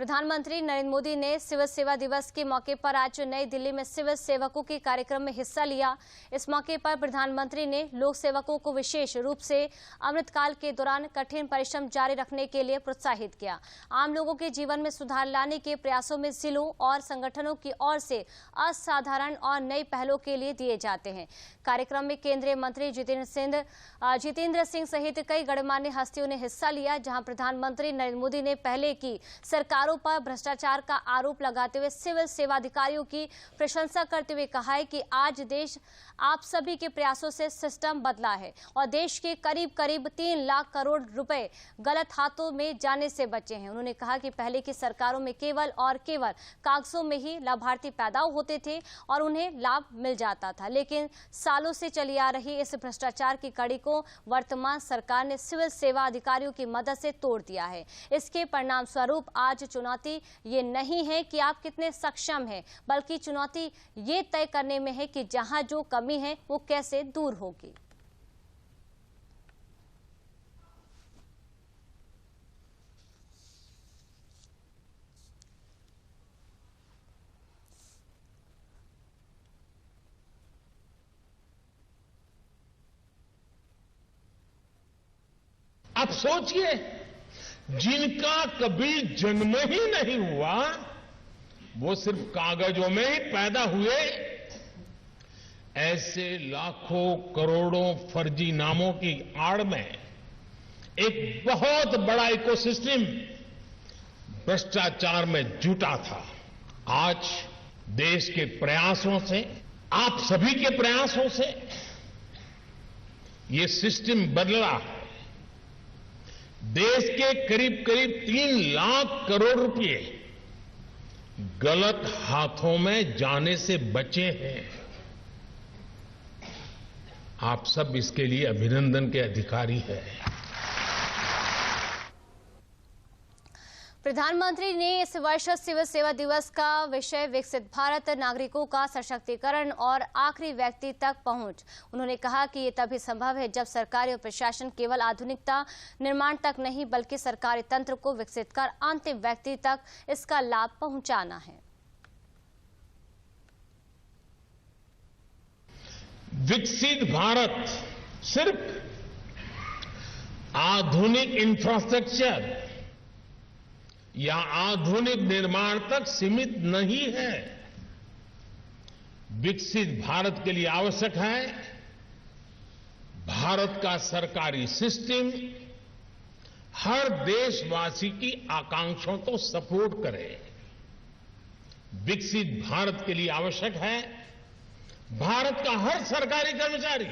प्रधानमंत्री नरेंद्र मोदी ने सिविल सेवा दिवस के मौके पर आज नई दिल्ली में सिविल सेवकों के कार्यक्रम में हिस्सा लिया। इस मौके पर प्रधानमंत्री ने लोक सेवकों को विशेष रूप से अमृतकाल के दौरान कठिन परिश्रम जारी रखने के लिए प्रोत्साहित किया। आम लोगों के जीवन में सुधार लाने के प्रयासों में जिलों और संगठनों की ओर से असाधारण और नई पहलों के लिए दिए जाते हैं। कार्यक्रम में केंद्रीय मंत्री जितेंद्र सिंह सहित कई गणमान्य हस्तियों ने हिस्सा लिया, जहां प्रधानमंत्री नरेंद्र मोदी ने पहले की सरकारों पर भ्रष्टाचार का आरोप लगाते हुए सिविल सेवा अधिकारियों की प्रशंसा करते हुए कहा है कि आज देश आप सभी के प्रयासों से सिस्टम बदला है और देश के करीब 3 लाख करोड़ रुपए गलत हाथों में जाने से बचे हैं। उन्होंने कहा कि पहले की सरकारों में केवल कागजों में ही लाभार्थी पैदा होते थे और उन्हें लाभ मिल जाता था, लेकिन सालों से चली आ रही इस भ्रष्टाचार की कड़ी को वर्तमान सरकार ने सिविल सेवा अधिकारियों की मदद से तोड़ दिया है। इसके परिणाम स्वरूप आज चुनौती ये नहीं है कि आप कितने सक्षम हैं, बल्कि चुनौती ये तय करने में है कि जहां जो कमी है वो कैसे दूर होगी। आप सोचिए, जिनका कभी जन्म ही नहीं हुआ, वो सिर्फ कागजों में ही पैदा हुए, ऐसे लाखों करोड़ों फर्जी नामों की आड़ में एक बहुत बड़ा इकोसिस्टम भ्रष्टाचार में जुटा था। आज देश के प्रयासों से, आप सभी के प्रयासों से ये सिस्टम बदला है। देश के करीब 3 लाख करोड़ रुपए गलत हाथों में जाने से बचे हैं। आप सब इसके लिए अभिनंदन के अधिकारी हैं। प्रधानमंत्री ने इस वर्ष सिविल सेवा दिवस का विषय विकसित भारत, नागरिकों का सशक्तिकरण और आखिरी व्यक्ति तक पहुंच। उन्होंने कहा कि ये तभी संभव है जब सरकारी और प्रशासन केवल आधुनिकता निर्माण तक नहीं, बल्कि सरकारी तंत्र को विकसित कर अंतिम व्यक्ति तक इसका लाभ पहुंचाना है। विकसित भारत सिर्फ आधुनिक इंफ्रास्ट्रक्चर या आधुनिक निर्माण तक सीमित नहीं है। विकसित भारत के लिए आवश्यक है भारत का सरकारी सिस्टम हर देशवासी की आकांक्षाओं को सपोर्ट करे। विकसित भारत के लिए आवश्यक है भारत का हर सरकारी कर्मचारी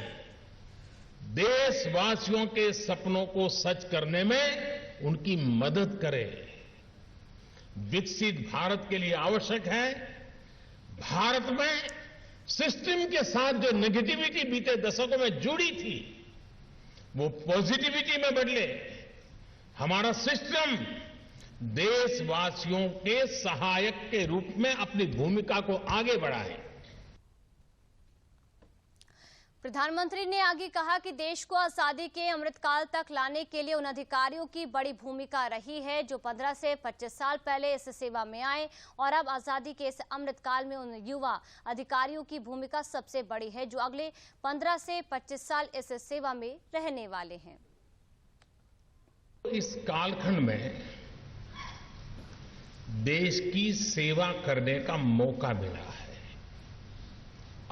देशवासियों के सपनों को सच करने में उनकी मदद करे। विकसित भारत के लिए आवश्यक है भारत में सिस्टम के साथ जो नेगेटिविटी बीते दशकों में जुड़ी थी वो पॉजिटिविटी में बदले। हमारा सिस्टम देशवासियों के सहायक के रूप में अपनी भूमिका को आगे बढ़ाए। प्रधानमंत्री ने आगे कहा कि देश को आजादी के अमृतकाल तक लाने के लिए उन अधिकारियों की बड़ी भूमिका रही है जो 15 से 25 साल पहले इस सेवा में आए, और अब आजादी के इस अमृतकाल में उन युवा अधिकारियों की भूमिका सबसे बड़ी है जो अगले 15 से 25 साल इस सेवा में रहने वाले हैं। इस कालखंड में देश की सेवा करने का मौका मिला है।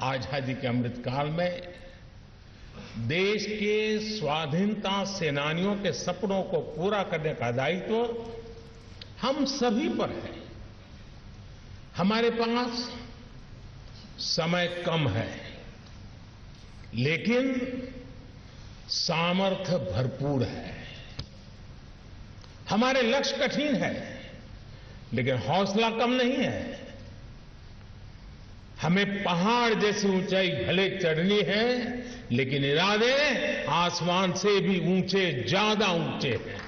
आजादी के अमृतकाल में देश के स्वाधीनता सेनानियों के सपनों को पूरा करने का दायित्व हम सभी पर है। हमारे पास समय कम है, लेकिन सामर्थ्य भरपूर है। हमारे लक्ष्य कठिन है, लेकिन हौसला कम नहीं है। हमें पहाड़ जैसी ऊंचाई भले चढ़नी है, लेकिन इरादे आसमान से भी ऊंचे, ज्यादा ऊंचे हैं।